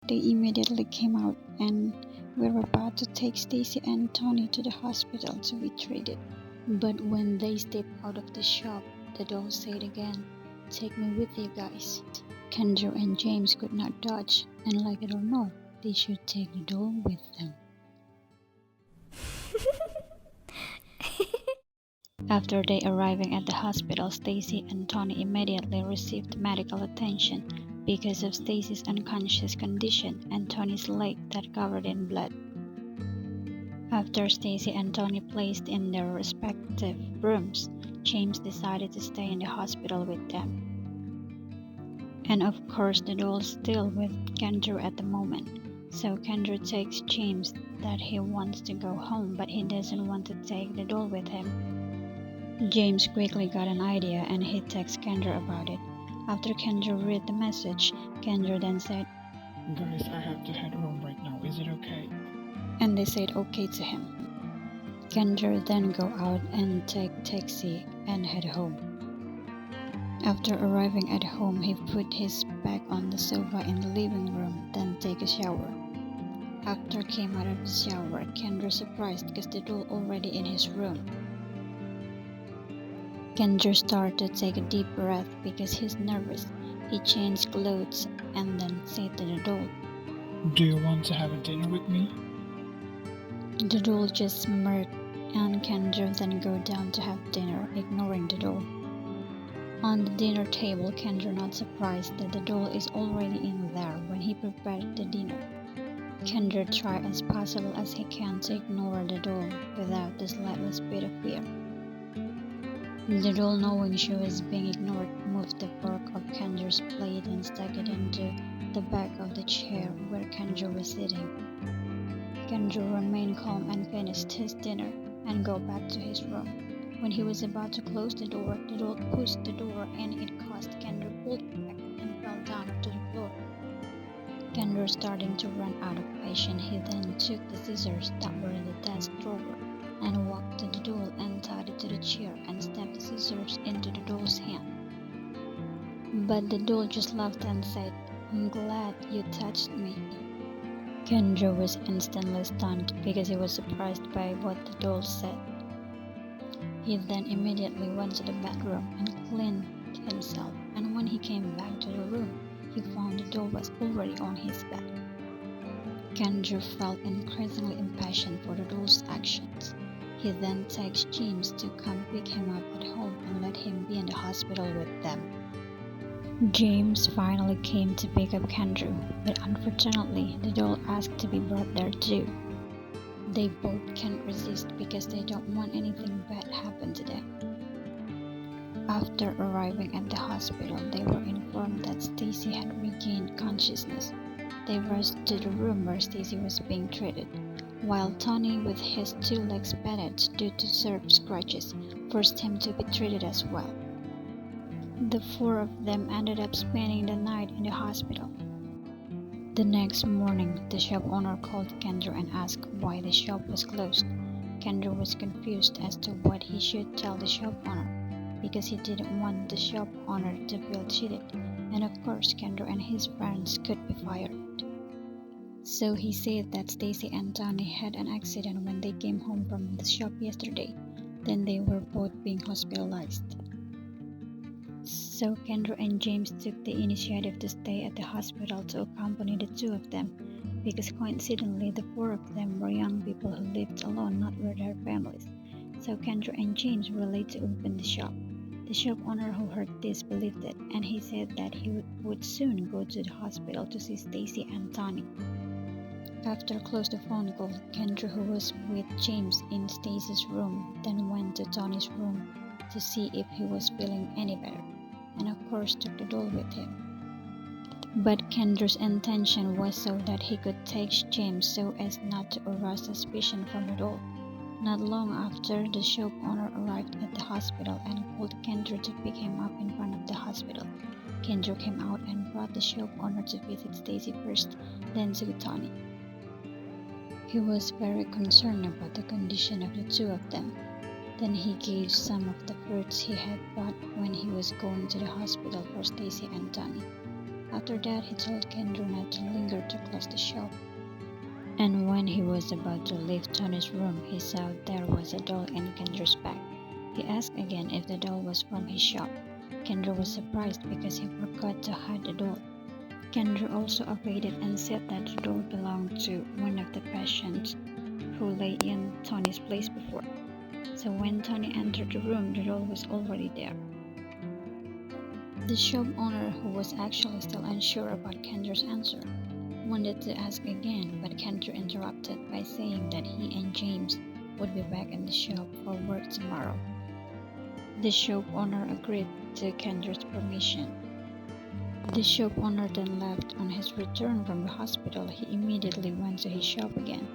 They immediately came out and were about to take Stacy and Tony to the hospital to be treated. But when they stepped out of the shop, the doll said again, "Take me with you guys." Kendra and James could not dodge, and like it or not, they should take the doll with them. After they arriving at the hospital, Stacy and Tony immediately received medical attention because of Stacy's unconscious condition and Tony's leg that covered in blood. After Stacy and Tony placed in their respective rooms, James decided to stay in the hospital with them. And of course the doll's still with Kendra at the moment. So Kendra takes James that he wants to go home but he doesn't want to take the doll with him. James quickly got an idea and he texts Kendra about it. After Kendra read the message, Kendra then said, Guys, I have to head home right now. Is it okay? and they said okay to him. Kendra then go out and take taxi and head home. After arriving at home, he put his bag on the sofa in the living room, then take a shower. After came out of the shower, Kendra surprised because the doll already in his room. Kendra started to take a deep breath because he's nervous. He changed clothes and then said to the doll, Do you want to have a dinner with me? The doll just smirked and Kendra then go down to have dinner, ignoring the doll. On the dinner table, Kendra not surprised that the doll is already in there when he prepared the dinner. Kendra tried as possible as he can to ignore the doll without the slightest bit of fear. The doll, knowing she was being ignored, moved the fork of Kendra's plate and stuck it into the back of the chair where Kendra was sitting. Kendra remained calm and finished his dinner and go back to his room. When he was about to close the doll pushed the door and it caused Kendra pulled back and fell down to the floor. Kendra starting to run out of patience, he then took the scissors that were in the desk drawer and walked to the doll and tied it to the chair and stabbed the scissors into the doll's hand. But the doll just laughed and said, "I'm glad you touched me." Kendra was instantly stunned because he was surprised by what the doll said. He then immediately went to the bedroom and cleaned himself, and when he came back to the room, he found the doll was already on his bed. Kendra felt increasingly impatient for the doll's actions. He then texted James to come pick him up at home and let him be in the hospital with them. James finally came to pick up Kendra, but unfortunately the doll asked to be brought there too. They both can't resist because they don't want anything bad happen to them. After arriving at the hospital, they were informed that Stacy had regained consciousness. They rushed to the room where Stacy was being treated, while Tony, with his 2 legs bandaged due to serve scratches, forced him to be treated as well. The 4 of them ended up spending the night in the hospital. The next morning, the shop owner called Kendra and asked why the shop was closed. Kendra was confused as to what he should tell the shop owner, because he didn't want the shop owner to feel cheated, and of course Kendra and his friends could be fired. So he said that Stacy and Tony had an accident when they came home from the shop yesterday, then they were both being hospitalized. So Kendra and James took the initiative to stay at the hospital to accompany the 2 of them, because coincidentally the 4 of them were young people who lived alone, not with their families. So Kendra and James were late to open the shop. The shop owner who heard this believed it, and he said that he would soon go to the hospital to see Stacy and Tony. After closed the phone call, Kendra, who was with James in Stacy's room, then went to Tony's room to see if he was feeling any better, and of course took the doll with him. But Kendra's intention was so that he could take James so as not to arouse suspicion from the doll. Not long after, the shop owner arrived at the hospital and called Kendra to pick him up in front of the hospital. Kendra came out and brought the shop owner to visit Stacy first, then to Tony. He was very concerned about the condition of the 2 of them. Then he gave some of the fruits he had bought when he was was going to the hospital for Stacy and Tony. After that, he told Kendra not to linger to close the shop. And when he was about to leave Tony's room, he saw there was a doll in Kendra's bag. He asked again if the doll was from his shop. Kendra was surprised because he forgot to hide the doll. Kendra also evaded and said that the doll belonged to one of the patients who lay in Tony's place before. So when Tony entered the room, the doll was already there. The shop owner, who was actually still unsure about Kendra's answer, wanted to ask again, but Kendra interrupted by saying that he and James would be back in the shop for work tomorrow. The shop owner agreed to Kendra's permission. The shop owner then left. On his return from the hospital, he immediately went to his shop again.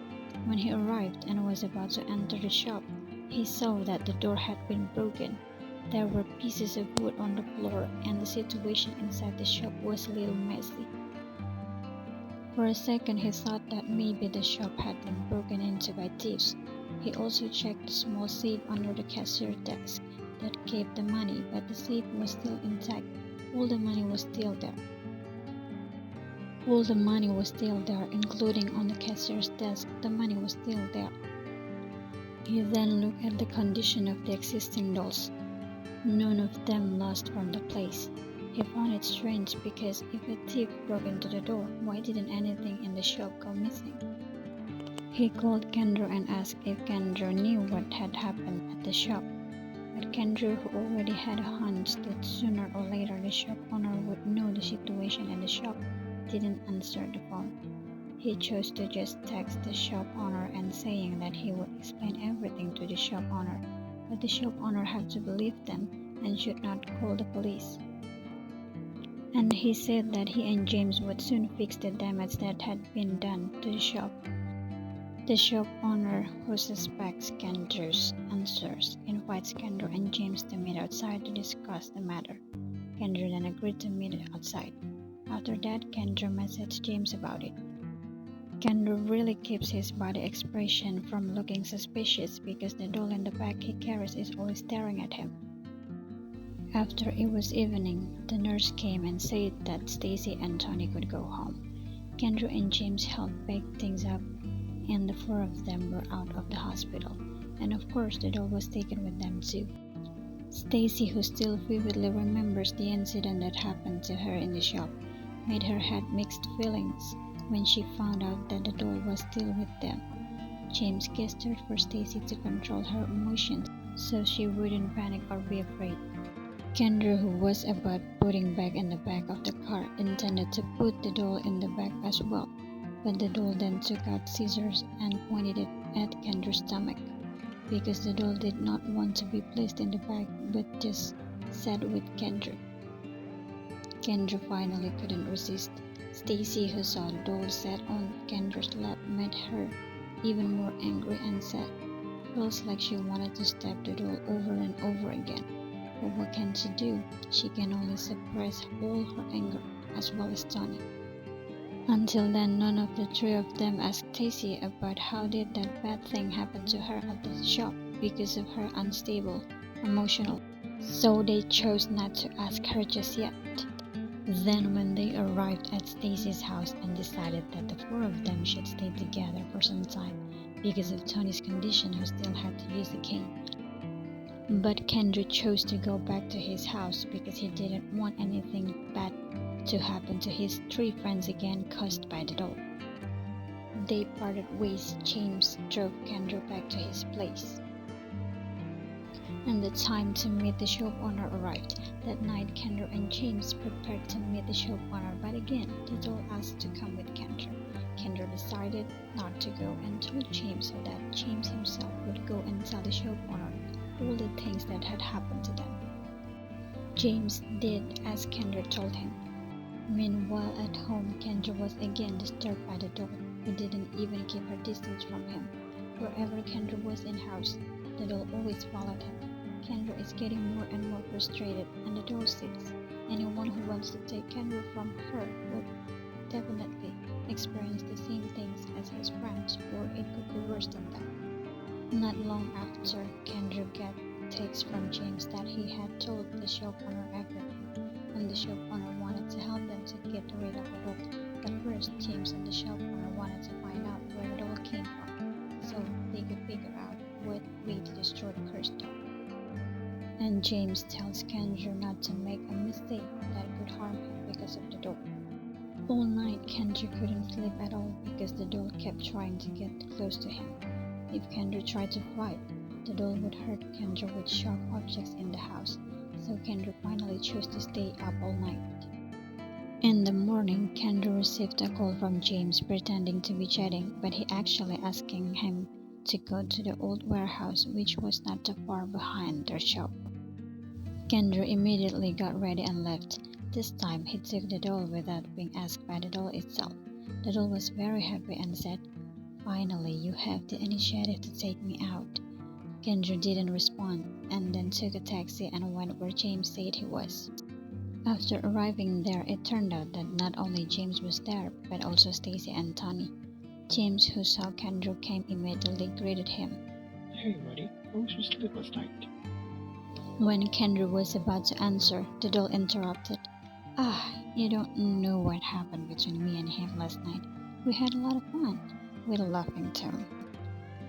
When he arrived and was about to enter the shop, he saw that the door had been broken. There were pieces of wood on the floor, and the situation inside the shop was a little messy. For a second, he thought that maybe the shop had been broken into by thieves. He also checked the small safe under the cashier's desk that kept the money, but the safe was still intact. All the money was still there. Including on the cashier's desk. The money was still there. He then looked at the condition of the existing dolls. None of them lost from the place. He found it strange because if a thief broke into the door, why didn't anything in the shop go missing? He called Kendra and asked if Kendra knew what had happened at the shop. But Kendra, who already had a hunch that sooner or later the shop owner would know the situation in the shop, didn't answer the phone. He chose to just text the shop owner and saying that he would explain everything to the shop owner, but the shop owner had to believe them and should not call the police. And he said that he and James would soon fix the damage that had been done to the shop. The shop owner, who suspects Kendra's answers, invites Kendra and James to meet outside to discuss the matter. Kendra then agreed to meet outside. After that, Kendra messaged James about it. Kendra really keeps his body expression from looking suspicious because the doll in the bag he carries is always staring at him. After it was evening, the nurse came and said that Stacy and Tony could go home. Kendra and James helped pack things up, and the four of them were out of the hospital. And of course, the doll was taken with them too. Stacy, who still vividly remembers the incident that happened to her in the shop, made her had mixed feelings when she found out that the doll was still with them. James gestured for Stacy to control her emotions so she wouldn't panic or be afraid. Kendra, who was about putting back in the back of the car, intended to put the doll in the bag as well, but the doll then took out scissors and pointed it at Kendra's stomach, because the doll did not want to be placed in the bag but just sat with Kendra. Kendra finally couldn't resist. Stacy, who saw the doll sat on Kendra's lap, made her even more angry and said, "Feels like she wanted to stab the doll over and over again. But what can she do? She can only suppress all her anger, as well as Tony." Until then, none of the three of them asked Stacy about how did that bad thing happen to her at the shop because of her unstable, emotional. So they chose not to ask her just yet. Then when they arrived at Stacy's house and decided that the four of them should stay together for some time because of Tony's condition, who still had to use the cane. But Kendra chose to go back to his house because he didn't want anything bad to happen to his three friends again caused by the doll. They parted ways. James drove Kendra back to his place, and the time to meet the shop owner arrived. That night, Kendra and James prepared to meet the shop owner, but again, the doll asked to come with Kendra. Kendra decided not to go and told James so that James himself would go and tell the shop owner all the things that had happened to them. James did as Kendra told him. Meanwhile, at home, Kendra was again disturbed by the doll, who didn't even keep her distance from him. Wherever Kendra was in house, the doll always followed him. Kendra is getting more and more frustrated, and the doll says anyone who wants to take Kendra from her would definitely experience the same things as his friends, or it could be worse than that. Not long after, Kendra got takes from James that he had told the shop owner everything, and the shop owner wanted to help them to get rid of the doll. But first, James and the shop owner wanted to find out where the doll came from, so they could figure out what way to destroy the cursed doll. And James tells Kendra not to make a mistake that could harm him because of the doll. All night, Kendra couldn't sleep at all because the doll kept trying to get close to him. If Kendra tried to fight, the doll would hurt Kendra with sharp objects in the house, so Kendra finally chose to stay up all night. In the morning, Kendra received a call from James pretending to be chatting, but he actually asking him to go to the old warehouse, which was not too far behind their shop. Kendra immediately got ready and left. This time, he took the doll without being asked by the doll itself. The doll was very happy and said, "Finally, you have the initiative to take me out." Kendra didn't respond and then took a taxi and went where James said he was. After arriving there, it turned out that not only James was there, but also Stacy and Tony. James, who saw Kendra, came immediately greeted him. Hey, buddy. How was your sleep last night? When Kendra was about to answer, the doll interrupted. You don't know what happened between me and him last night. We had a lot of fun, with a laughing tone.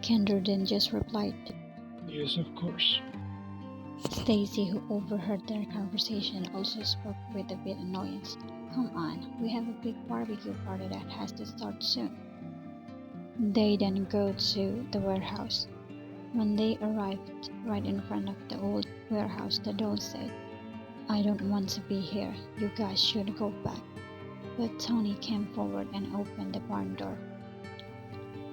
Kendra then just replied. Yes, of course. Stacy, who overheard their conversation, also spoke with a bit of annoyance. Come on, we have a big barbecue party that has to start soon. They then go to the warehouse. When they arrived right in front of the old warehouse, the doll said, "I don't want to be here. You guys should go back." But Tony came forward and opened the barn door.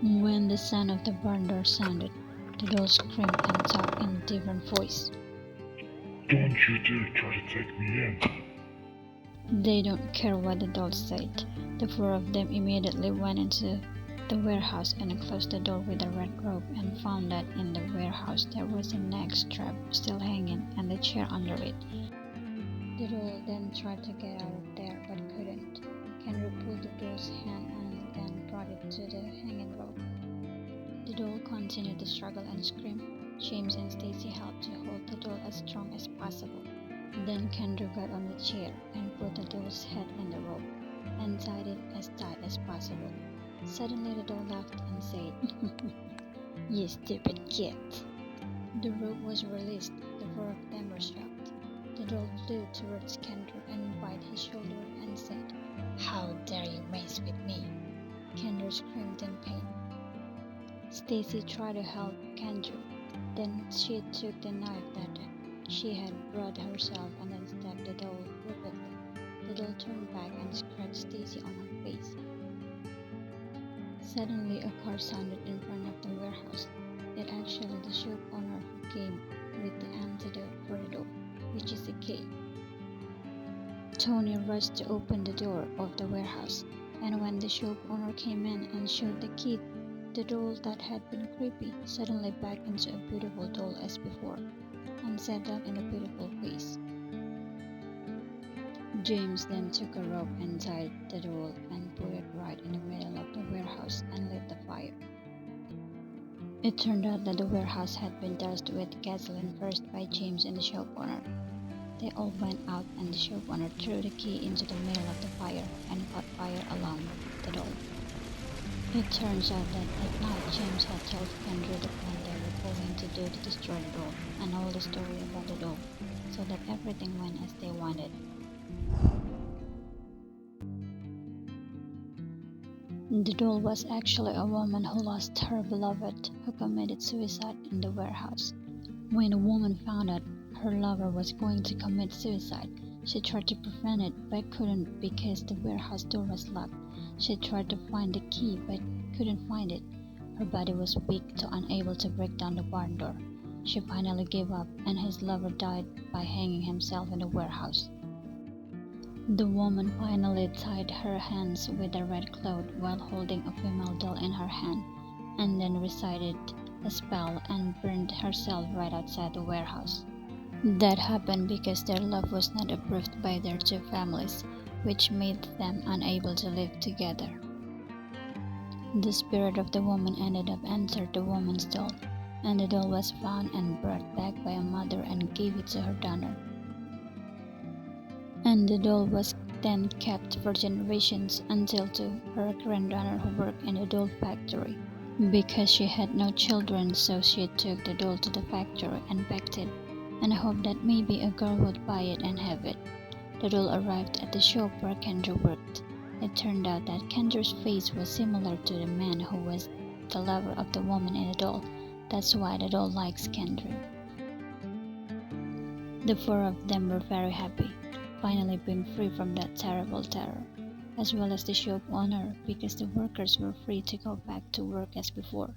When the sound of the barn door sounded, the doll screamed and talked in a different voice. Don't you dare try to take me in. They don't care what the doll said. The four of them immediately went into the warehouse and closed the door with a red rope and found that in the warehouse there was a neck strap still hanging and the chair under it. The doll then tried to get out of there but couldn't. Kendra pulled the doll's hand and then brought it to the hanging rope. The doll continued to struggle and scream. James and Stacy helped to hold the doll as strong as possible. Then Kendra got on the chair and put the doll's head in the rope and tied it as tight as possible. Suddenly the doll laughed and said, "You stupid kid." The rope was released. The four of them were shocked. The doll flew towards Kendra and bit his shoulder and said, "How dare you mess with me?" Kendra screamed in pain. Stacy tried to help Kendra. Then she took the knife that she had brought herself and then stabbed the doll repeatedly. The doll turned back and scratched Stacy on her face. Suddenly a car sounded in front of the warehouse. It actually the shop owner who came with the antidote for the doll, which is a key. Tony rushed to open the door of the warehouse, and when the shop owner came in and showed the key, the doll that had been creepy suddenly back into a beautiful doll as before, and sat down in a beautiful face. James then took a rope and tied the doll and put it right in the middle of the warehouse and lit the fire. It turned out that the warehouse had been doused with gasoline first by James and the shop owner. They all went out and the shop owner threw the key into the middle of the fire and caught fire along with the doll. It turns out that at night James had told Kendra the plan they were going to do to destroy the doll and all the story about the doll, so that everything went as they wanted. The doll was actually a woman who lost her beloved, who committed suicide in the warehouse. When the woman found out her lover was going to commit suicide, she tried to prevent it but couldn't because the warehouse door was locked. She tried to find the key but couldn't find it. Her body was weak so unable to break down the barn door. She finally gave up and his lover died by hanging himself in the warehouse. The woman finally tied her hands with a red cloth while holding a female doll in her hand, and then recited a spell and burned herself right outside the warehouse. That happened because their love was not approved by their two families, which made them unable to live together. The spirit of the woman ended up entered the woman's doll, and the doll was found and brought back by a mother and gave it to her donor. And the doll was then kept for generations until to her granddaughter who worked in the doll factory. Because she had no children, so she took the doll to the factory and packed it, and hoped that maybe a girl would buy it and have it. The doll arrived at the shop where Kendra worked. It turned out that Kendra's face was similar to the man who was the lover of the woman in the doll. That's why the doll likes Kendra. The four of them were very happy, finally being free from that terrible terror, as well as the shop owner, because the workers were free to go back to work as before.